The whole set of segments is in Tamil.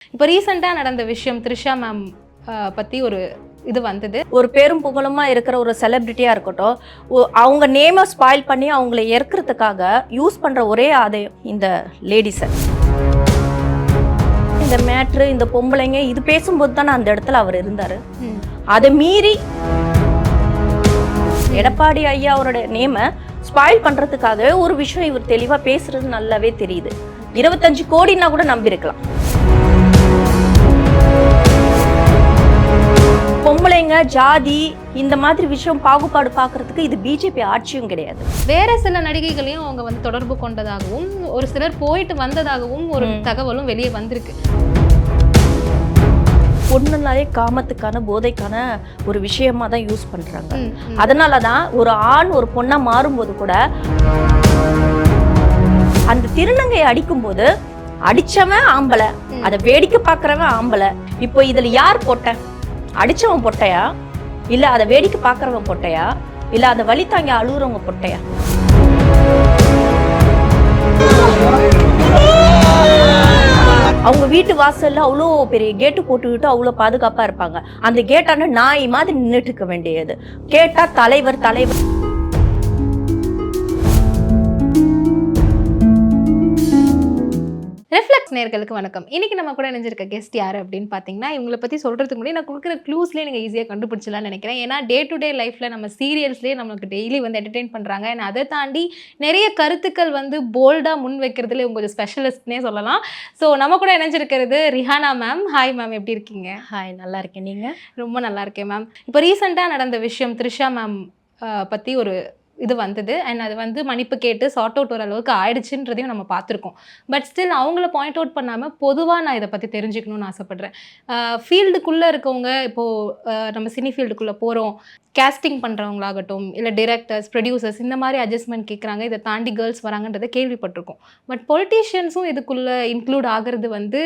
இப்போ ரீசெண்டா நடந்த விஷயம் த்ரிஷா மேம் பத்தி ஒரு இது வந்தது. ஒரு பேரும் புகழுமா இருக்கிற ஒரு செலிபிரிட்டியா இருக்கட்டும், அவங்க நேமை ஸ்பாயில் பண்ணி அவங்களை ஏற்கிறதுக்காக யூஸ் பண்ற ஒரே ஆதாயம் இந்த லேடிஸை. இந்த மேட்ரு, இந்த பொம்பளைங்க இது பேசும்போது தானே அந்த இடத்துல அவர் இருந்தாரு. அதை மீறி எடப்பாடி ஐயா அவரோட நேமை ஸ்பாயில் பண்றதுக்காக ஒரு விஷயம் இவர் தெளிவா பேசுறது நல்லாவே தெரியுது. 25 கோடினா கூட நம்பி இருக்கலாம். பொம்பளைங்க ஜாதி இந்த மாதிரி விஷயம் பாகுபாடு பார்க்கறதுக்கு இது பிஜேபி ஆட்சியும் கிடையாது. வேற சில நடிகைகளையும் அவங்க வந்து தொடர்பு கொண்டதாகவும் ஒரு சிலர் போயிட்டு வந்ததாகவும் ஒரு தகவலும் வெளியே வந்திருக்கு. பொண்ணுனாலே காமத்துக்கான போதைக்கான ஒரு விஷயமா தான் யூஸ் பண்றாங்க. அதனாலதான் ஒரு ஆண் ஒரு பொண்ணா மாறும்போது கூட அந்த திருநங்கையை அடிக்கும் போது அடிச்சவன் ஆம்பளை, அதை வேடிக்கை பார்க்கறவன் ஆம்பளை. இப்போ இதுல யார் பொட்டை? அடிச்சவன் பொட்டையா, இல்ல அதை வேடிக்கை பார்க்கறவன் பொட்டையா, இல்ல அதை வலி தாங்கி அழுகுறவங்க பொட்டையா? அவங்க வீட்டு வாசல்ல அவ்வளோ பெரிய கேட்டு போட்டுக்கிட்டு அவ்வளோ பாதுகாப்பா இருப்பாங்க. அந்த கேட்டான நாய் மாதிரி நின்றுட்டு இருக்க வேண்டியது. கேட்டா தலைவர் தலைவர். ரிஃப்ளெக்ஸ் நேயர்களுக்கு வணக்கம். இன்னைக்கு நம்ம கூட இணைஞ்சிருக்க கெஸ்ட் யார் அப்படின்னு பார்த்தீங்கன்னா, இவங்களை பற்றி சொல்கிறதுக்கு முன்னாடி நான் கொடுக்குற க்ளூஸ்லேயே நீங்கள் ஈஸியாக கண்டுபிடிச்சலாம்னு நினைக்கிறேன். ஏன்னா டே டு டே லைஃப்பில் நம்ம சீரியல்ஸ்லேயே நமக்கு டெய்லி வந்து என்டர்டெயின் பண்ணுறாங்க. ஏன்னா அதை தாண்டி நிறைய கருத்துக்கள் வந்து போல்டாக முன் வைக்கிறதுல இவங்க கொஞ்சம் ஸ்பெஷலிஸ்ட்னே சொல்லலாம். ஸோ நம்ம கூட இணைஞ்சிருக்கிறது ரிஹானா மேம். ஹாய் மேம், எப்படி இருக்கீங்க? ஹாய், நல்லா இருக்கேன். நீங்கள்? ரொம்ப நல்லா இருக்கேன் மேம். இப்போ ரீசெண்டாக நடந்த விஷயம் த்ரிஷா மேம் பற்றி ஒரு இது வந்தது. அண்ட் அது வந்து மன்னிப்பு கேட்டு சார்ட் அவுட் ஒரு அளவுக்கு ஆயிடுச்சுன்றதையும் நம்ம பார்த்துருக்கோம். பட் ஸ்டில் அவங்கள பாயிண்ட் அவுட் பண்ணாமல் பொதுவாக நான் இதை பற்றி தெரிஞ்சுக்கணும்னு ஆசைப்பட்றேன். ஃபீல்டுக்குள்ளே இருக்கவங்க, இப்போது நம்ம சினி ஃபீல்டுக்குள்ளே போகிறோம், கேஸ்டிங் பண்ணுறவங்களாகட்டும், இல்லை டிரெக்டர்ஸ், ப்ரொடியூசர்ஸ், இந்த மாதிரி அட்ஜஸ்ட்மெண்ட் கேட்குறாங்க, இதை தாண்டி கேர்ள்ஸ் வராங்கன்றதை கேள்விப்பட்டிருக்கோம். பட் பொலிட்டீஷியன்ஸும் இதுக்குள்ளே இன்க்ளூட் ஆகிறது வந்து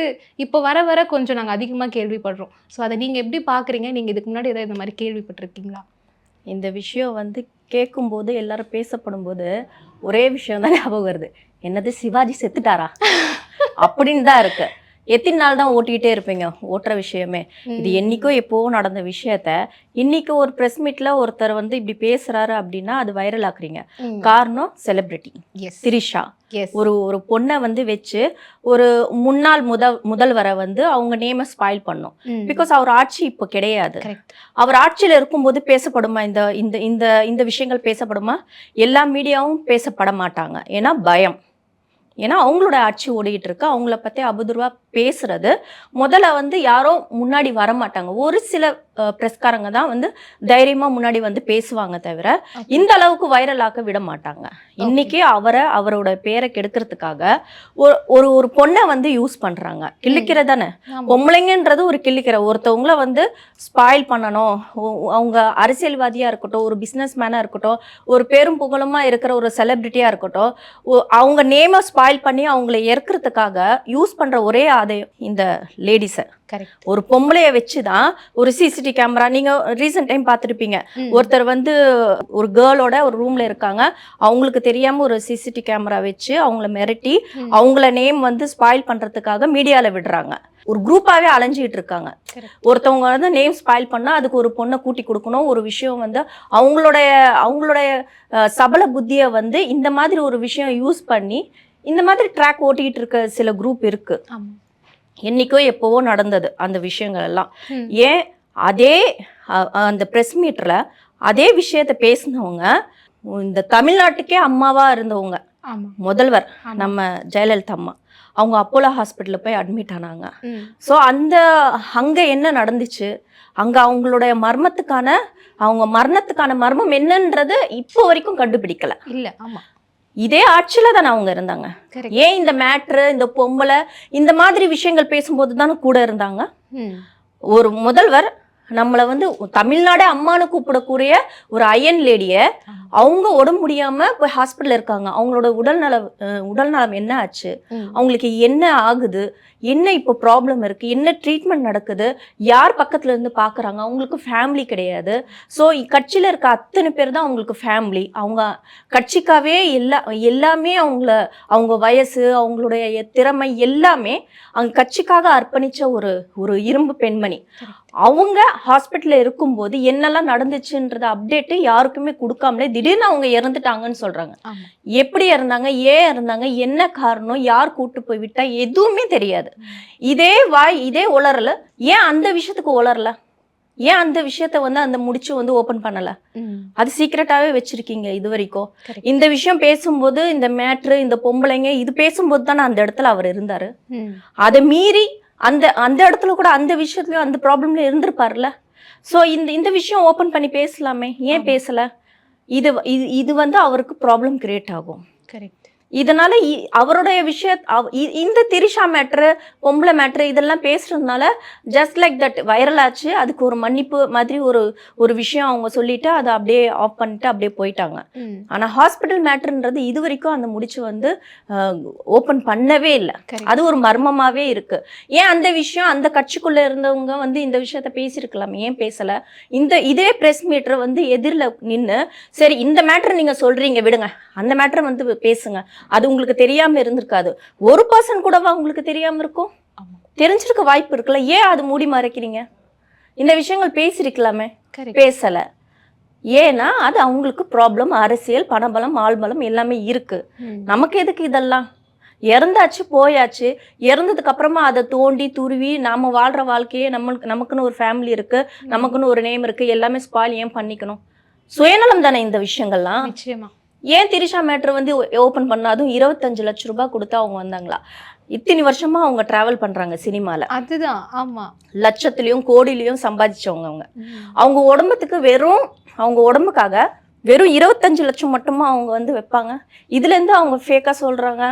இப்போ வர வர கொஞ்சம் நாங்கள் அதிகமாக கேள்விப்படுறோம். ஸோ அதை நீங்கள் எப்படி பார்க்குறீங்க? நீங்கள் இதுக்கு முன்னாடி எதாவது இந்த மாதிரி கேள்விப்பட்டிருக்கீங்களா? இந்த விஷயம் வந்து கேட்கும்போது எல்லாரும் பேசப்படும் போது ஒரே விஷயம் தான் ஞாபகம் வருது. என்னது, சிவாஜி செத்துட்டாரா அப்படின்னு தான் இருக்கு. எத்தனை நாள் தான் ஓட்டிகிட்டே இருப்பீங்க ஓட்டுற விஷயமே? இது என்னைக்கோ எப்போவோ நடந்த விஷயத்த இன்னைக்கு ஒரு ப்ரெஸ் மீட்ல ஒருத்தர் வந்து இப்படி பேசுறாரு அப்படின்னா அது வைரல் ஆக்குறீங்க. காரணம் செலிபிரிட்டி திரிஷா. ஒரு பொண்ணை வந்து வச்சு ஒரு முன்னாள் முதல்வரை வந்து அவங்க நேமை ஸ்பாயில் பண்ணும். பிகாஸ் அவர் ஆட்சி இப்போ கிடையாது. அவர் ஆட்சியில இருக்கும்போது பேசப்படுமா இந்த இந்த இந்த இந்த விஷயங்கள் பேசப்படுமா? எல்லா மீடியாவும் பேசப்பட மாட்டாங்க. ஏன்னா பயம். ஏன்னா அவங்களோட ஆட்சி ஓடிக்கிட்டு இருக்கு. அவங்கள பற்றி அபுதுர்வா பேசுறது முதல்ல வந்து யாரோ முன்னாடி வரமாட்டாங்க. ஒரு சில பிரஸ்காரங்க தான் வந்து தைரியமா முன்னாடி வந்து பேசுவாங்க தவிர இந்த அளவுக்கு வைரல் ஆக்க விட மாட்டாங்க. இன்னைக்கு அவரோட பேரை கெடுக்கிறதுக்காக ஒரு பொண்ணை வந்து யூஸ் பண்றாங்க. கிள்ளிக்கிற தானே பொம்பளைங்கன்றது ஒரு கிள்ளிக்கிற. ஒருத்தவங்கள வந்து ஸ்பாயில் பண்ணணும். அவங்க அரசியல்வாதியா இருக்கட்டும், ஒரு பிஸ்னஸ் மேனா இருக்கட்டும், ஒரு பேரும் புகழுமா இருக்கிற ஒரு செலிபிரிட்டியா இருக்கட்டும், அவங்க நேமை ஸ்பாயில் பண்ணி அவங்களை ஏற்கிறதுக்காக யூஸ் பண்ற ஒரே ஆதாயம் இந்த லேடிஸை. ஒரு பொம்பளைய வச்சுதான் ஒரு சிசிடிவி கேமரா. நீங்க ரீசன்ட் டைம் பார்த்துருப்பீங்க, ஒருத்தர் வந்து ஒரு கேர்ளோட ஒரு ரூம்ல இருக்காங்க, அவங்களுக்கு தெரியாம ஒரு சிசிடிவி கேமரா வச்சு அவங்கள மிரட்டி அவங்கள நேம் வந்து ஸ்பாயில் பண்றதுக்காக மீடியால விடுறாங்க. ஒரு குரூப்பாவே அலைஞ்சிட்டு இருக்காங்க. ஒருத்தவங்க வந்து நேம் ஸ்பாயில் பண்ணா அதுக்கு ஒரு பொண்ணை கூட்டி கொடுக்கணும். ஒரு விஷயம் வந்து அவங்களுடைய சபல புத்தியை வந்து இந்த மாதிரி ஒரு விஷயம் யூஸ் பண்ணி இந்த மாதிரி ட்ராக் ஓட்டிக்கிட்டு இருக்க சில குரூப் இருக்கு. என்னைக்கோ எப்போவோ நடந்தது அந்த விஷயங்கள் எல்லாம். ஏன் அதே அந்த ப்ரெஸ் மீட்ல அதே விஷயத்த பேசினவங்க இந்த தமிழ்நாட்டுக்கே அம்மாவா இருந்தவங்க, முதல்வர் நம்ம ஜெயலலிதா அம்மா, அவங்க அப்போலோ ஹாஸ்பிட்டலில் போய் அட்மிட் ஆனாங்க. ஸோ அங்க என்ன நடந்துச்சு, அங்க அவங்களுடைய அவங்க மரணத்துக்கான மர்மம் என்னன்றது இப்போ வரைக்கும் கண்டுபிடிக்கல. இல்ல. ஆமா, இதே ஆட்சியில தானே அவங்க இருந்தாங்க. ஏன் இந்த மேட்ரு, இந்த பொம்பளை, இந்த மாதிரி விஷயங்கள் பேசும்போது தானே கூட இருந்தாங்க. ஒரு முதல்வர் நம்மளை வந்து தமிழ்நாடே அம்மானு கூப்பிடக்கூடிய ஒரு அயன் லேடிய அவங்க உடம்பு முடியாம போய் ஹாஸ்பிட்டல் இருக்காங்க. அவங்களோட உடல்நலம் என்ன ஆச்சு, அவங்களுக்கு என்ன ஆகுது, என்ன இப்போ ப்ராப்ளம் இருக்கு, என்ன ட்ரீட்மெண்ட் நடக்குது, யார் பக்கத்துல இருந்து பாக்குறாங்க, அவங்களுக்கு ஃபேமிலி கிடையாது. ஸோ கட்சியில இருக்க அத்தனை பேர் தான் அவங்களுக்கு ஃபேமிலி. அவங்க கட்சிக்காவே எல்லாமே அவங்க வயசு, அவங்களுடைய திறமை எல்லாமே அவங்க கட்சிக்காக அர்ப்பணிச்ச ஒரு இரும்பு பெண்மணி. அவங்க ஹாஸ்பிட்டல்ல இருக்கும்போது என்னெல்லாம் நடந்துச்சுன்றது அப்டேட்டு யாருக்குமே கொடுக்காமலே திடீர்னு அவங்க இறந்துட்டாங்கன்னு சொல்றாங்க. எப்படி இறந்தாங்க, ஏன் இறந்தாங்க, என்ன காரணம், யார் கூட்டு போய் விட்டா, எதுவுமே தெரியாது. இதே உளறல. ஏன் அந்த விஷயத்துக்கு உளரல? ஏன் அந்த விஷயத்த வந்து அந்த முடிச்சு வந்து ஓபன் பண்ணல? அது சீக்கிரட்டாவே வச்சிருக்கீங்க இது வரைக்கும். இந்த விஷயம் பேசும்போது, இந்த மேட்ரு, இந்த பொம்பளைங்க இது பேசும்போது தானே அந்த இடத்துல அவர் இருந்தாரு. அதை மீறி அந்த இடத்துல கூட அந்த விஷயத்துலயும் அந்த ப்ராப்ளம்ல இருந்திருப்பார்ல. ஸோ இந்த விஷயம் ஓபன் பண்ணி பேசலாமே, ஏன் பேசல? இது வந்து அவருக்கு ப்ராப்ளம் கிரியேட் ஆகும். கரெக்ட். இதனால அவருடைய இந்த திரிஷா மேட்ரு, பொம்பளை மேட்ரு இதெல்லாம் பேசுறதுனால ஜஸ்ட் லைக் தட் வைரல் ஆச்சு. அதுக்கு ஒரு மன்னிப்பு மாதிரி ஒரு விஷயம் அவங்க சொல்லிட்டு அதை அப்படியே ஆஃப் பண்ணிட்டு அப்படியே போயிட்டாங்க. ஆனா ஹாஸ்பிட்டல் மேட்ருன்றது இது வரைக்கும் அந்த முடிச்சு வந்து ஓப்பன் பண்ணவே இல்லை. அது ஒரு மர்மமாவே இருக்கு. ஏன் அந்த விஷயம் அந்த கட்சிக்குள்ள இருந்தவங்க வந்து இந்த விஷயத்த பேசியிருக்கலாம், ஏன் பேசல? இதே பிரஸ் மீட்டர் வந்து எதிரில் நின்று சரி இந்த மேட்ரு நீங்க சொல்றீங்க விடுங்க, அந்த மேட்ரு வந்து பேசுங்க, அது உங்களுக்கு தெரியாம இருந்திருக்காது. ஒரு பர்சன் கூடவா உங்களுக்கு தெரியாம இருக்கும்? தெரிஞ்சிருக்க வாய்ப்பு இருக்குல்ல. ஏன் அது மூடி மறைக்கிறீங்க? இந்த விஷயங்கள் பேசிருக்கலாமே, பேசல. ஏன்னா அது அவங்களுக்கு ப்ராப்ளம், அரசியல், பணபலம், ஆள்பலம் எல்லாமே இருக்கு. நமக்கு எதுக்கு இதெல்லாம்? இறந்தாச்சு போயாச்சு. இறந்ததுக்கு அப்புறமா அதை தோண்டி துருவி நாம வாழ்ற வாழ்க்கையே நமக்குன்னு ஒரு ஃபேமிலி இருக்கு, நமக்குன்னு ஒரு நேம் இருக்கு, எல்லாமே ஸ்பாயில் ஏன் பண்ணிக்கணும்? சுயநலம் தானே இந்த விஷயங்கள்லாம். நிச்சயமா. ஏன் திரிஷா மேட்ரு வந்து ஓபன் பண்ணாதும் 25 லட்சம் ரூபாய் கொடுத்து அவங்க வந்தாங்களா? இத்தனை வருஷமா அவங்க டிராவல் பண்றாங்க சினிமால. அதுதான். ஆமா. லட்சத்திலயும் கோடியிலயும் சம்பாதிச்சவங்க. அவங்க அவங்க உடம்புக்காக வெறும் 25 லட்சம் மட்டுமா அவங்க வந்து வைப்பாங்க? இதுல இருந்து அவங்க ஃபேக்கா சொல்றாங்க.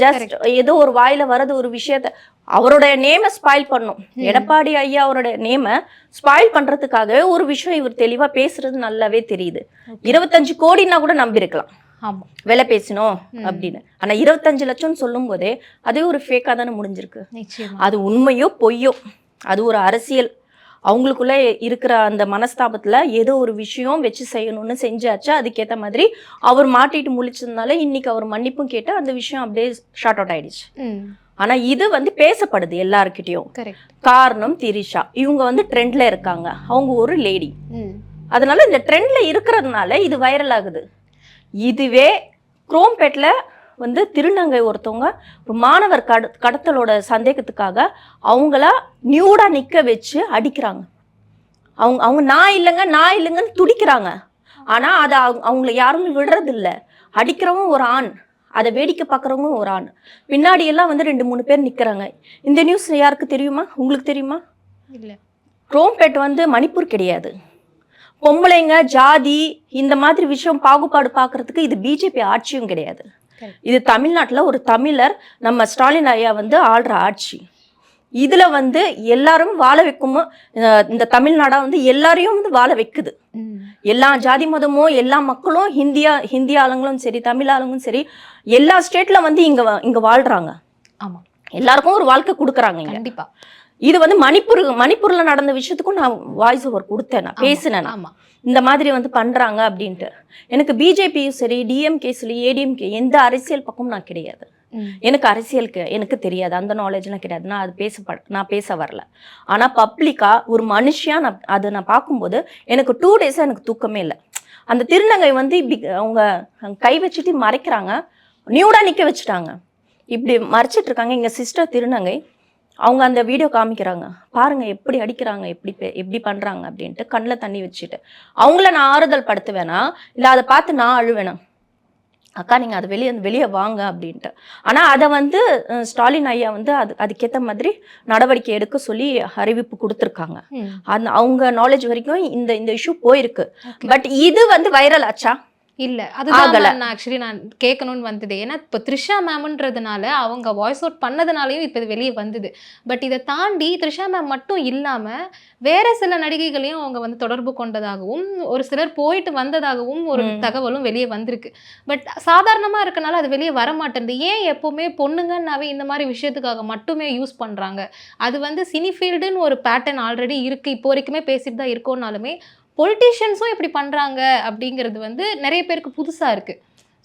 ஜஸ்ட் ஏதோ ஒரு வாயில வரது ஒரு விஷயத்த அவருடைய நேம ஸ்பாயில் பண்ணும். எடப்பாடி ஐயா அவருடைய நேம ஸ்பாயில் பண்றதுக்காகவே ஒரு விஷயம் இவர் தெளிவா பேசுறது நல்லாவே தெரியுது. 25 கோடின்னா கூட நம்பியிருக்கலாம் விலை பேசணும் அப்படின்னு. ஆனா 25 லட்சம் சொல்லும் போதே அதே ஒரு ஃபேக்கா தானே முடிஞ்சிருக்கு. அது உண்மையோ பொய்யோ, அது ஒரு அரசியல். அவங்களுக்குள்ள இருக்கிற அந்த மனஸ்தாபத்துல ஏதோ ஒரு விஷயம் வச்சு செய்யணும்னு செஞ்சாச்சு. அதுக்கேற்ற மாதிரி அவர் மாட்டிட்டு முழிச்சதுனால இன்னைக்கு அவர் மன்னிப்பும் கேட்டு அந்த விஷயம் அப்படியே ஷார்ட் அவுட் ஆயிடுச்சு. ஆனா இது வந்து பேசப்படுது எல்லார்கிட்டயும். காரணம் திரிஷா, இவங்க வந்து ட்ரெண்ட்ல இருக்காங்க, அவங்க ஒரு லேடி. அதனால இந்த ட்ரெண்ட்ல இருக்கிறதுனால இது வைரல் ஆகுது. இதுவே குரோம்பேட்ல வந்து திருநங்கை ஒருத்தவங்க ஒரு மாணவர் கடத்தலோட சந்தேகத்துக்காக அவங்கள நியூடா நிக்க வச்சு அடிக்கிறாங்க. அவங்க நான் இல்லைங்கன்னு துடிக்கிறாங்க. ஆனா அதை அவங்கள யாருமே விடுறது இல்லை. அடிக்கிறவங்க ஒரு ஆண், அதை வேடிக்கை பார்க்குறவங்க ஒரு ஆண், பின்னாடி எல்லாம் வந்து 2-3 பேர் நிற்கிறாங்க. இந்த நியூஸ் யாருக்கு தெரியுமா? உங்களுக்கு தெரியுமா? இல்லை. குரோம்பேட் வந்து மணிப்பூர் கிடையாது. பொம்பளைங்க ஜாதி இந்த மாதிரி விஷயம் பாகுபாடு பார்க்கறதுக்கு இது பிஜேபி ஆட்சியும் கிடையாது. இது தமிழ்நாட்டில் ஒரு தமிழர் நம்ம ஸ்டாலின் ஐயா வந்து ஆள்ற ஆட்சி. இதுல வந்து எல்லாரும் வாழ வைக்கும். இந்த தமிழ்நாடா வந்து எல்லாரையும் வந்து வாழ வைக்குது. எல்லா ஜாதி மதமும் எல்லா மக்களும் ஹிந்தி ஆளுங்களும் சரி, தமிழ் ஆளுங்களும் சரி, எல்லா ஸ்டேட்ல வந்து இங்க வாழ்றாங்க. ஆமா, எல்லாருக்கும் ஒரு வாழ்க்கை கொடுக்குறாங்க. கண்டிப்பா. இது வந்து மணிப்பூர்ல நடந்த விஷயத்துக்கும் நான் வாய்ஸ் ஓவர் கொடுத்தேன், நான் பேசினேன். இந்த மாதிரி வந்து பண்றாங்க அப்படின்ட்டு. எனக்கு பிஜேபியும் சரி, டிஎம்கே சரி, ஏடிஎம்கே எந்த அரசியல் பக்கமும் நான் கிடையாது. எனக்கு அரசியலுக்கு எனக்கு தெரியாது, அந்த நாலேஜ்லாம் கிடையாது. நான் பேச வரல. ஆனா பப்ளிக்கா ஒரு மனுஷியா அதை நான் பார்க்கும்போது எனக்கு 2 டேஸா எனக்கு தூக்கமே இல்லை. அந்த திருநங்கை வந்து அவங்க கை வச்சுட்டு மறைக்கிறாங்க, நியூடா நிக்க வச்சுட்டாங்க, இப்படி மறைச்சிட்டு இருக்காங்க. எங்க சிஸ்டர் திருநங்கை, அவங்க அந்த வீடியோ காமிக்கிறாங்க, பாருங்க எப்படி அடிக்கிறாங்க, எப்படி பண்றாங்க அப்படின்ட்டு. கண்ணில் தண்ணி வச்சுட்டு அவங்கள நான் ஆறுதல் படுத்துவேனா இல்லை அதை பார்த்து நான் அழுவேனா? அக்கா நீங்க அதை வெளியே வாங்க அப்படின்ட்டு. ஆனா அதை வந்து ஸ்டாலின் ஐயா வந்து அதுக்கேற்ற மாதிரி நடவடிக்கை எடுக்க சொல்லி அறிவிப்பு கொடுத்துருக்காங்க. அவங்க நாலேஜ் வரைக்கும் இந்த இஷ்யூ போயிருக்கு. பட் இது வந்து வைரல் ஆச்சா? இல்ல அதுதான் ஆகல. நான் ஆக்சுவலி நான் கேட்கணும்னு வந்தது. ஏன்னா இப்போ த்ரிஷா மேம்ன்றதுனால அவங்க வாய்ஸ் அவுட் பண்ணதுனாலயும் இப்போ இது வெளியே வந்தது. பட் இதை தாண்டி த்ரிஷா மேம் மட்டும் இல்லாம வேற சில நடிகைகளையும் அவங்க வந்து தொடர்பு கொண்டதாகவும் ஒரு சிலர் போயிட்டு வந்ததாகவும் ஒரு தகவலும் வெளியே வந்திருக்கு. பட் சாதாரணமா இருக்கனால அது வெளியே வர மாட்டேங்குது. ஏன் எப்பவுமே பொண்ணுங்கன்னாவே இந்த மாதிரி விஷயத்துக்காக மட்டுமே யூஸ் பண்றாங்க? அது வந்து சினி ஃபீல்டுன்னு ஒரு பேட்டர்ன் ஆல்ரெடி இருக்கு. இப்போ வரைக்குமே பேசிட்டு தான் இருக்கோம்னாலுமே பொலிட்டீஷியன்ஸும் இப்படி பண்றாங்க அப்படிங்கிறது வந்து நிறைய பேருக்கு புதுசா இருக்கு.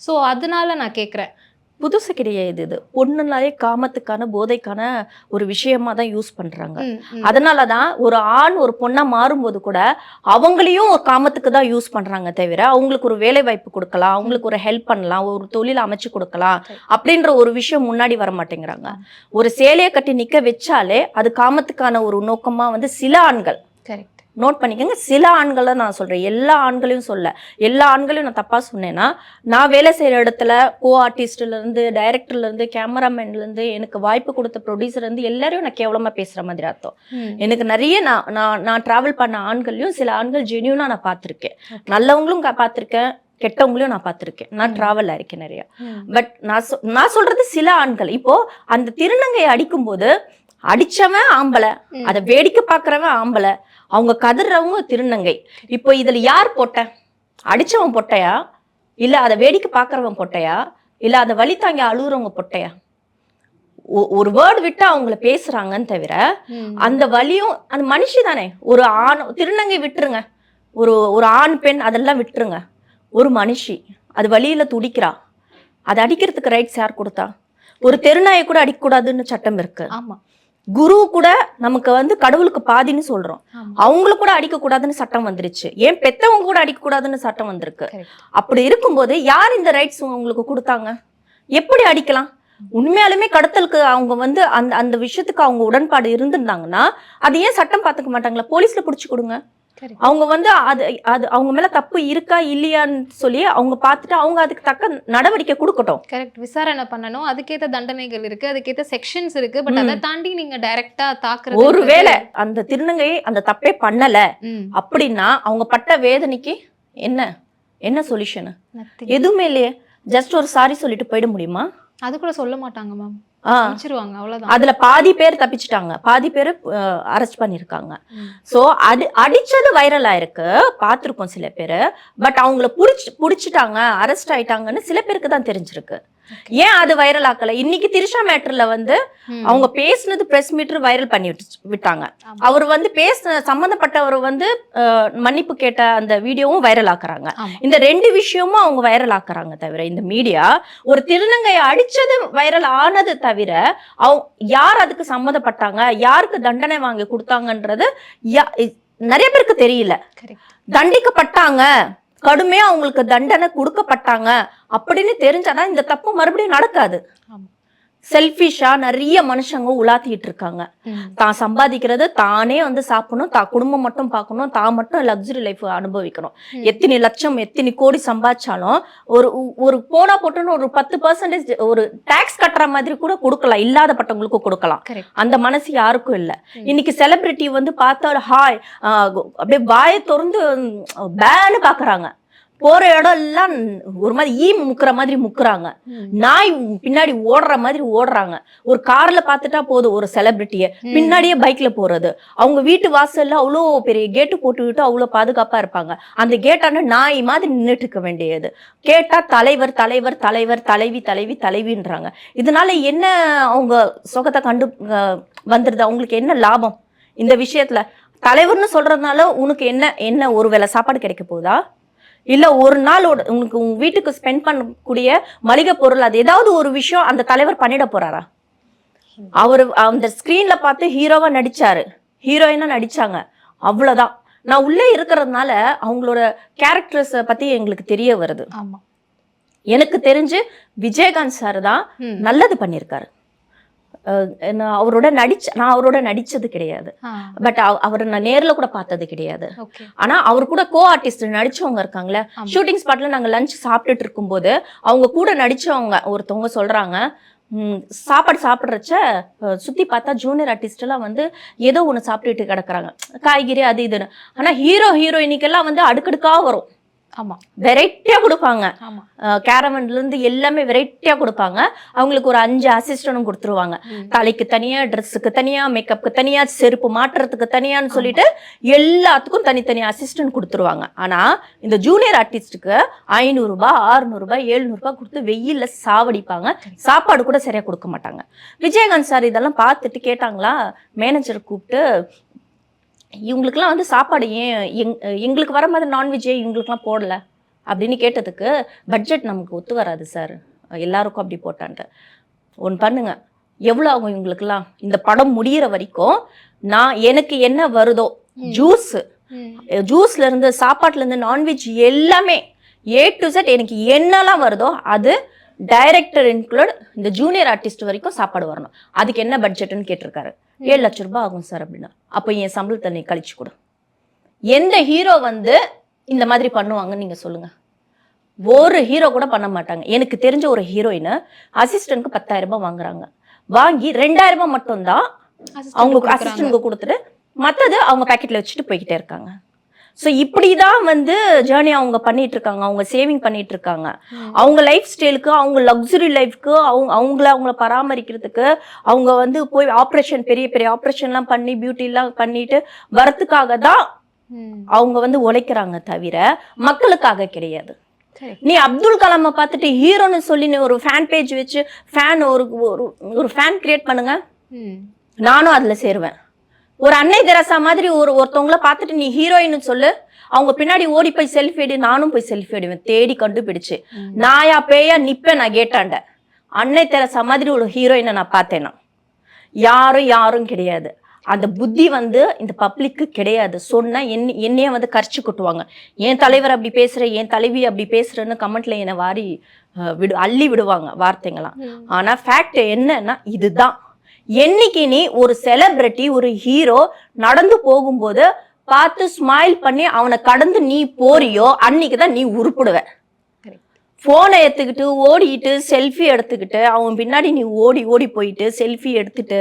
ஸோ அதனால நான் கேட்குறேன். புதுசு கிடையாது இது. பொண்ணுனாலே காமத்துக்கான போதைக்கான ஒரு விஷயமா தான் யூஸ் பண்றாங்க. அதனாலதான் ஒரு ஆண் ஒரு பொண்ணா மாறும்போது கூட அவங்களையும் ஒரு காமத்துக்கு தான் யூஸ் பண்றாங்க தவிர அவங்களுக்கு ஒரு வேலை வாய்ப்பு கொடுக்கலாம், அவங்களுக்கு ஒரு ஹெல்ப் பண்ணலாம், ஒரு தொழில் அமைச்சு கொடுக்கலாம் அப்படின்ற ஒரு விஷயம் முன்னாடி வர மாட்டேங்கிறாங்க. ஒரு சேலையை கட்டி நிக்க வச்சாலே அது காமத்துக்கான ஒரு நோக்கமா வந்து சில ஆண்கள் நோட் பண்ணிக்கோங்க. சில ஆண்களை நான் சொல்றேன், எல்லா ஆண்களையும் சொல்ல. எல்லா ஆண்களையும் நான் தப்பா சொன்னேன்னா, நான் வேலை செய்யற இடத்துல கோ ஆர்டிஸ்ட்ல இருந்து, டைரக்டர்ல இருந்து, கேமராமேன்ல இருந்து, எனக்கு வாய்ப்பு கொடுத்த ப்ரொடியூசர் இருந்து எல்லாரையும் நான் கேவலமா பேசுற மாதிரி அர்த்தம். எனக்கு நிறைய நான் டிராவல் பண்ண ஆண்களையும் சில ஆண்கள் ஜென்யூனா நான் பார்த்திருக்கேன். நல்லவங்களும் பார்த்திருக்கேன், கெட்டவங்களையும் நான் பார்த்திருக்கேன். நான் டிராவல் இருக்கேன் நிறைய. பட் நான் சொல்றது சில ஆண்கள். இப்போ அந்த திருநங்கையை அடிக்கும் போது அடிச்சவன் ஆம்பளை, அதை வேடிக்கை பார்க்கறவன் ஆம்பளை, அவங்க கதறவங்க திருநங்கை. இப்போ இதுல யார் பொட்ட? அடிச்சவன் பொட்டையா, இல்ல அதை வேடிக்கை பார்க்கறவன் பொட்டையா, இல்ல அதை வலி தாங்கி அழுகுறவங்க பொட்டையா? ஒரு வேர்டு விட்டு அவங்கள பேசுறாங்கன்னு தவிர அந்த வலியும் அந்த மனுஷி தானே. ஒரு ஆண் திருநங்கை விட்டுருங்க, ஒரு ஆண் பெண் அதெல்லாம் விட்டுருங்க, ஒரு மனுஷி அது வலியில துடிக்கிறா. அதை அடிக்கிறதுக்கு ரைட்ஸ் யார் கொடுத்தா? ஒரு தெருநாயை கூட அடிக்கக்கூடாதுன்னு சட்டம் இருக்கு. ஆமா. குரு கூட நமக்கு வந்து கடவுளுக்கு பாதின்னு சொல்றோம், அவங்களுக்கு கூட அடிக்க கூடாதுன்னு சட்டம் வந்துருச்சு. ஏன் பெத்தவங்க கூட அடிக்க கூடாதுன்னு சட்டம் வந்திருக்கு. அப்படி இருக்கும்போது யார் இந்த ரைட்ஸ் உங்களுக்கு கொடுத்தாங்க? எப்படி அடிக்கலாம்? உண்மையாலுமே கடத்தலுக்கு அவங்க வந்து அந்த விஷயத்துக்கு அவங்க உடன்பாடு இருந்திருந்தாங்கன்னா அது ஏன் சட்டம் பார்த்துக்க மாட்டாங்களா? போலீஸ்ல புடிச்சு கொடுங்க. அவங்க வந்து அது அவங்க மேல தப்பு இருக்கா இல்லையான்னு சொல்லி அவங்க பார்த்துட்டு அவங்க அதுக்கு தக்க நடவடிக்கை கொடுக்கட்டும். கரெக்ட், விசாரணை பண்ணணும். அதுக்கேற்ற தண்டனைகள் இருக்கு, அதுக்கேற்ற செக்ஷன்ஸ் இருக்கு. பட் அதை தாண்டி நீங்க டைரக்டா தாக்குறது, ஒருவேளை அந்த திருநங்கை அந்த தப்பே பண்ணல அப்படின்னா அவங்க பட்ட வேதனைக்கு என்ன சொல்யூஷன்? எதுவுமே இல்லையே. ஜஸ்ட் ஒரு சாரி சொல்லிட்டு போயிட முடியுமா? அது கூட சொல்ல மாட்டாங்க மேம். அதுல பாதி பேர் தப்பிச்சுட்டாங்க, பாதி பேரு அரெஸ்ட் பண்ணிருக்காங்க. சோ அடிச்சது வைரல் ஆயிருக்கு, பாத்திருக்கோம் சில பேரு. பட் அவங்கள புடிச்சிட்டாங்க, அரெஸ்ட் ஆயிட்டாங்கன்னு சில பேருக்கு தான் தெரிஞ்சிருக்கு. ஏன் அது வைரல் ஆக்கல? இன்னைக்கு திரிஷா மேட்டர்ல வந்து அவங்க பேசினது பிரஸ் மீட்டர் வைரல் பண்ணி விட்டாங்க. அவர் வந்து சம்பந்தப்பட்டவர் வந்து மன்னிப்பு கேட்ட அந்த வீடியோவும் வைரல் ஆக்குறாங்க. இந்த ரெண்டு விஷயமும் அவங்க வைரல் ஆக்குறாங்க. தவிர இந்த மீடியா ஒரு திருநங்கையை அடிச்சது வைரல் ஆனது தவிர யார் அதுக்கு சம்மந்தப்பட்டாங்க, யாருக்கு தண்டனை வாங்கி கொடுத்தாங்கன்றது நிறைய பேருக்கு தெரியல. தண்டிக்கப்பட்டாங்க, கடுமையா அவங்களுக்கு தண்டனை கொடுக்கப்பட்டாங்க அப்படின்னு தெரிஞ்சாதான் இந்த தப்பு மறுபடியும் நடக்காது. செல்ஃபிஷா நிறைய மனுஷங்க உலாத்திட்டு இருக்காங்க. தான் சம்பாதிக்கிறது தானே வந்து சாப்பிடணும், தான் குடும்பம் மட்டும் பார்க்கணும், தான் மட்டும் லக்ஸுரி லைஃப் அனுபவிக்கணும். எத்தனை லட்சம் எத்தனை கோடி சம்பாதிச்சாலும் ஒரு போனா போட்டுன்னு ஒரு 10% ஒரு டாக்ஸ் கட்டுற மாதிரி கூட கொடுக்கலாம், இல்லாதப்பட்டவங்களுக்கு கொடுக்கலாம். அந்த மனசு யாருக்கும் இல்ல. இன்னைக்கு செலிபிரிட்டி வந்து பார்த்தா ஹாய் அப்படியே வாயை திறந்து பேன்னு பாக்குறாங்க. போற இடம் எல்லாம் ஒரு மாதிரி முக்குற மாதிரி முக்குறாங்க, நாய் பின்னாடி ஓடுற மாதிரி ஓடுறாங்க. ஒரு கார்ல பாத்துட்டா போதும் ஒரு செலிபிரிட்டிய, பின்னாடியே பைக்ல போறது. அவங்க வீட்டு வாசல்ல அவ்வளோ பெரிய கேட்டு போட்டு விட்டு அவ்வளோ பாதுகாப்பா இருப்பாங்க. அந்த கேட்டான நாய் மாதிரி நின்றுட்டு இருக்க வேண்டியது. கேட்டா தலைவர் தலைவர் தலைவர், தலைவி தலைவி தலைவின்றாங்க. இதனால என்ன அவங்க சுகத்தை கண்டு வந்துருது? அவங்களுக்கு என்ன லாபம் இந்த விஷயத்துல? தலைவர்னு சொல்றதுனால உனக்கு என்ன ஒரு வேளை சாப்பாடு கிடைக்க போகுதா? இல்ல ஒரு நாள் உனக்கு உங்க வீட்டுக்கு ஸ்பெண்ட் பண்ணக்கூடிய மளிகை பொருள் அது ஏதாவது ஒரு விஷயம் அந்த தலைவர் பண்ணிட போறாரா? அவரு அந்த ஸ்கிரீன்ல பார்த்து ஹீரோவா நடிச்சாரு, ஹீரோயினா நடிச்சாங்க, அவ்வளவுதான். நான் உள்ளே இருக்கிறதுனால அவங்களோட கேரக்டர்ஸ் பத்தி எங்களுக்கு தெரிய வருது. எனக்கு தெரிஞ்சு விஜயகாந்த் சார் தான் நல்லது பண்ணியிருக்காரு. நான் அவரோட நடிச்சது கிடையாது, பட் அவரை நான் நேர்ல கூட பார்த்தது கிடையாது. ஆனா அவர் கூட கோ ஆர்டிஸ்ட் நடிச்சவங்க இருக்காங்களே, ஷூட்டிங் ஸ்பாட்ல நாங்க லஞ்ச் சாப்பிட்டுட்டு இருக்கும் போது அவங்க கூட நடிச்சவங்க ஒருத்தவங்க சொல்றாங்க, சாப்பாடு சாப்பிடுறச்ச சுத்தி பார்த்தா ஜூனியர் ஆர்டிஸ்ட் எல்லாம் வந்து ஏதோ ஒண்ணு சாப்பிட்டுட்டு கிடக்குறாங்க, காய்கறி அது இதுன்னு. ஆனா ஹீரோயினிக்கெல்லாம் வந்து அடுக்கடுக்கா வரும். ஆமா வெரைட்டியா கொடுப்பாங்க. ஆமா கேரவன்ல இருந்து எல்லாமே வெரைட்டியா கொடுப்பாங்க. அவங்களுக்கு ஒரு 5 அசிஸ்டன்டும் கொடுத்துருவாங்க. தலைக்கு தனியா, ட்ரெஸ்ஸுக்கு தனியா, மேக்கப்புக்கு தனியா, செருப்பு மாட்டுறதுக்கு தனியான்னு சொல்லிட்டு எல்லாத்துக்கும் தனித்தனி அசிஸ்டன்ட் கொடுத்துருவாங்க. ஆனா இந்த ஜூனியர் ஆர்டிஸ்டுக்கு 500 ரூபாய், 600 ரூபாய், 700 ரூபாய் கொடுத்து வெயில்ல சாவடிப்பாங்க. சாப்பாடு கூட சரியா கொடுக்க மாட்டாங்க. விஜயகாந்த் சார் இதெல்லாம் பார்த்துட்டு கேட்டாங்களா மேனேஜரை கூப்பிட்டு, இவங்களுக்குலாம் வந்து சாப்பாடு ஏன் எங்களுக்கு வர மாதிரி நான்வெஜ் ஏன் இவங்களுக்குலாம் போடல அப்படின்னு கேட்டதுக்கு, பட்ஜெட் நமக்கு ஒத்து வராது சார், எல்லாருக்கும் அப்படி போட்டான்ட்டு. ஒன்று பண்ணுங்க, எவ்வளோ ஆகும் இவங்களுக்குலாம் இந்த படம் முடிகிற வரைக்கும் எனக்கு என்ன வருதோ ஜூஸ்ல இருந்து சாப்பாட்டுல இருந்து நான்வெஜ் எல்லாமே A to Z எனக்கு என்னெல்லாம் வருதோ அது டைரக்டர் இன்க்ளூட் இந்த ஜூனியர் ஆர்டிஸ்ட் வரைக்கும் சாப்பாடு வரணும். அதுக்கு என்ன பட்ஜெட்னு கேட்டிருக்காரு. 7 லட்சம் ரூபாய் ஆகும் சார் அப்படின்னா, அப்போ என் சம்பளத்தை நீ கழிச்சு கொடு. எந்த ஹீரோ வந்து இந்த மாதிரி பண்ணுவாங்கன்னு நீங்க சொல்லுங்க. ஒரு ஹீரோ கூட பண்ண மாட்டாங்க. எனக்கு தெரிஞ்ச ஒரு ஹீரோயின் அசிஸ்டன்ட்க்கு 10,000 ரூபாய் வாங்குறாங்க. வாங்கி 2,000 ரூபாய் மட்டும்தான் அவங்க அசிஸ்டன்ட்க்கு கொடுத்துட்டு மற்றது அவங்க பாக்கெட்ல வச்சுட்டு போய்கிட்டே இருக்காங்க. ஸோ இப்படிதான் வந்து ஜேர்னி அவங்க பண்ணிட்டு இருக்காங்க. அவங்க சேவிங் பண்ணிட்டு இருக்காங்க. அவங்க லைஃப் ஸ்டைலுக்கு, அவங்க லக்ஸுரி லைஃப்க்கு, அவங்கள பராமரிக்கிறதுக்கு, அவங்க வந்து போய் ஆப்ரேஷன், பெரிய பெரிய ஆப்ரேஷன்லாம் பண்ணி பியூட்டிலாம் பண்ணிட்டு வரத்துக்காக தான் அவங்க வந்து உழைக்கிறாங்க, தவிர மக்களுக்காக கிடையாது. நீ அப்துல் கலாமை பார்த்துட்டு ஹீரோன்னு சொல்லி நீ ஒரு ஃபேன் பேஜ் வச்சு ஒரு ஃபேன் கிரியேட் பண்ணுங்க, நானும் அதுல சேருவேன். ஒரு அன்னை தெரசா மாதிரி ஒருத்தவங்கள பார்த்துட்டு நீ ஹீரோயின்னு சொல்லு, அவங்க பின்னாடி ஓடி போய் செல்ஃபி எடு, நானும் போய் செல்ஃபி எடுவேன். தேடி கண்டுபிடிச்சு நாயா பேயா நிப்பேன் நான் கேட்டாண்ட. அன்னை தெரசா மாதிரி ஒரு ஹீரோயினை நான் பார்த்தேன்னா யாரும் கிடையாது. அந்த புத்தி வந்து இந்த பப்ளிக்கு கிடையாது. சொன்னா என்னைய வந்து கரிச்சு கொட்டுவாங்க. என் தலைவர் அப்படி பேசுற, என் தலைவி அப்படி பேசுறேன்னு கமெண்ட்ல என்னை வாரி அள்ளி விடுவாங்க வார்த்தைங்களாம். ஆனா ஃபேக்ட் என்னன்னா இதுதான். என்னைக்கு நீ ஒரு செலிபிரிட்டி, ஒரு ஹீரோ நடந்து போகும்போது பார்த்து ஸ்மைல் பண்ணி அவனை கடந்து நீ போறியோ அன்னைக்குதான் நீ உருப்பிடுவ. போனை எடுத்துக்கிட்டு ஓடிட்டு செல்ஃபி எடுத்துக்கிட்டு அவன் பின்னாடி நீ ஓடி போயிட்டு செல்ஃபி எடுத்துட்டு,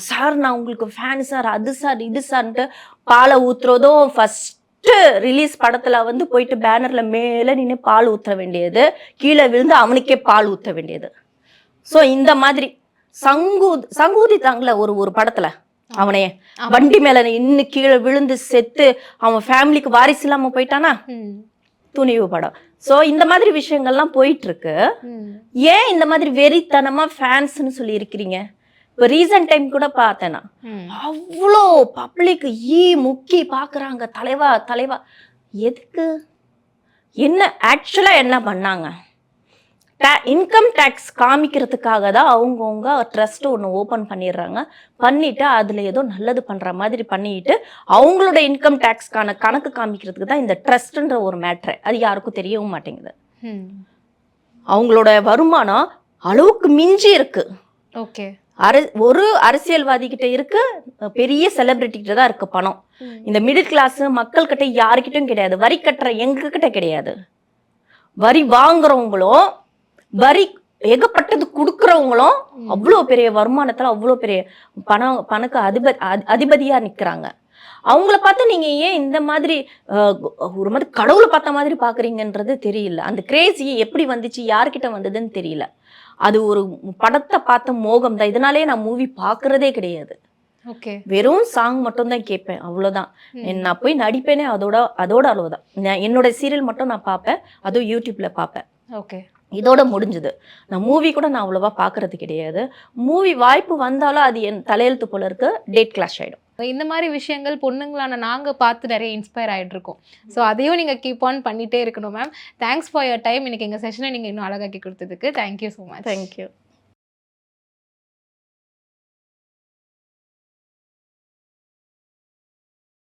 சார் நான் உங்களுக்கு ஃபேன் சார், அது சார் இது சார்ன்ட்டு பாலை ஊத்துறதும் ஃபர்ஸ்ட் ரிலீஸ் படத்துல வந்து போயிட்டு பேனர்ல மேல நின்று பால் ஊற்ற வேண்டியது, கீழே விழுந்து அவனுக்கே பால் ஊற்ற வேண்டியது. ஸோ இந்த மாதிரி சங்கூதி தாங்கள ஒரு படத்துல அவனையே வண்டி மேல இன்னும் கீழே விழுந்து செத்து அவன் ஃபேமிலிக்கு வாரிசு இல்லாம போயிட்டானா, துணிவு படம். சோ இந்த மாதிரி விஷயங்கள்லாம் போயிட்டு இருக்கு. ஏன் இந்த மாதிரி வெறித்தனமா ஃபேன்ஸ்ன்னு சொல்லி இருக்கிறீங்க? இப்போ ரீசன்ட் டைம் கூட பார்த்தேன்னா அவ்வளோ பப்ளிக் முக்கி பாக்குறாங்க, தலைவா எதுக்கு, என்ன ஆக்சுவலா என்ன பண்ணாங்க? இன்கம் டேக்ஸ் காமிக்கிறதுக்காக தான் அவங்கவுங்க ட்ரஸ்ட் ஒன்று ஓப்பன் பண்ணிடுறாங்க. பண்ணிட்டு அதுல ஏதோ நல்லது பண்ற மாதிரி பண்ணிட்டு அவங்களோட இன்கம் டேக்ஸ்க்கான கணக்கு காமிக்கிறதுக்கு தான் இந்த ட்ரஸ்ட்ன்ற ஒரு மேட்ரு. அது யாருக்கும் தெரியவும் மாட்டேங்குது. அவங்களோட வருமானம் அளவுக்கு மிஞ்சி இருக்கு. ஓகே, ஒரு அரசியல்வாதி கிட்ட இருக்கு, பெரிய செலிபிரிட்டி கிட்ட தான் இருக்கு பணம். இந்த மிடில் கிளாஸ் மக்கள் கிட்ட யாருக்கிட்டும் கிடையாது. வரி கட்டுற எங்க கிட்ட கிடையாது. வரி வாங்குறவங்களும் வரி ஏகப்பட்டது கொடுக்குறவங்களும் அவ்வளோ பெரிய வருமானத்துல அவ்வளோ பெரிய பணக்கு அதிபதியா நிக்கிறாங்க. அவங்கள பார்த்து நீங்க ஏன் இந்த மாதிரி ஒரு மாதிரி கடவுளை பார்த்த மாதிரி பாக்குறீங்கன்றது தெரியல. அந்த கிரேசி எப்படி வந்துச்சு, யார்கிட்ட வந்ததுன்னு தெரியல. அது ஒரு படத்தை பார்த்த மோகம் தான். இதனாலே நான் மூவி பாக்குறதே கிடையாது. வெறும் சாங் மட்டும் தான் கேட்பேன், அவ்வளவுதான். நான் போய் நடிப்பேனே அதோட அவ்வளவுதான். என்னோட சீரியல் மட்டும் நான் பார்ப்பேன், அதுவும் யூடியூப்ல பார்ப்பேன். ஓகே, இதோட முடிஞ்சது. நான் மூவி கூட நான் அவ்வளவா பாக்குறது கிடையாது. மூவி வாய்ப்பு வந்தாலும் அது என் தலையெழுத்து போல இருக்கு, டேட் கிளாஷ் ஆயிடும். இந்த மாதிரி விஷயங்கள் பொண்ணுங்களான நாங்க பார்த்து நிறைய இன்ஸ்பயர் ஆயிட்டு இருக்கோம். ஸோ அதையும் நீங்க கீப் ஆன் பண்ணிட்டே இருக்கணும் ma'am. Thanks for your time. இன்னைக்கு எங்க செஷனை நீங்க இன்னும் அழகாக்கி கொடுத்ததுக்கு தேங்க்யூ ஸோ மச். தேங்க்யூ.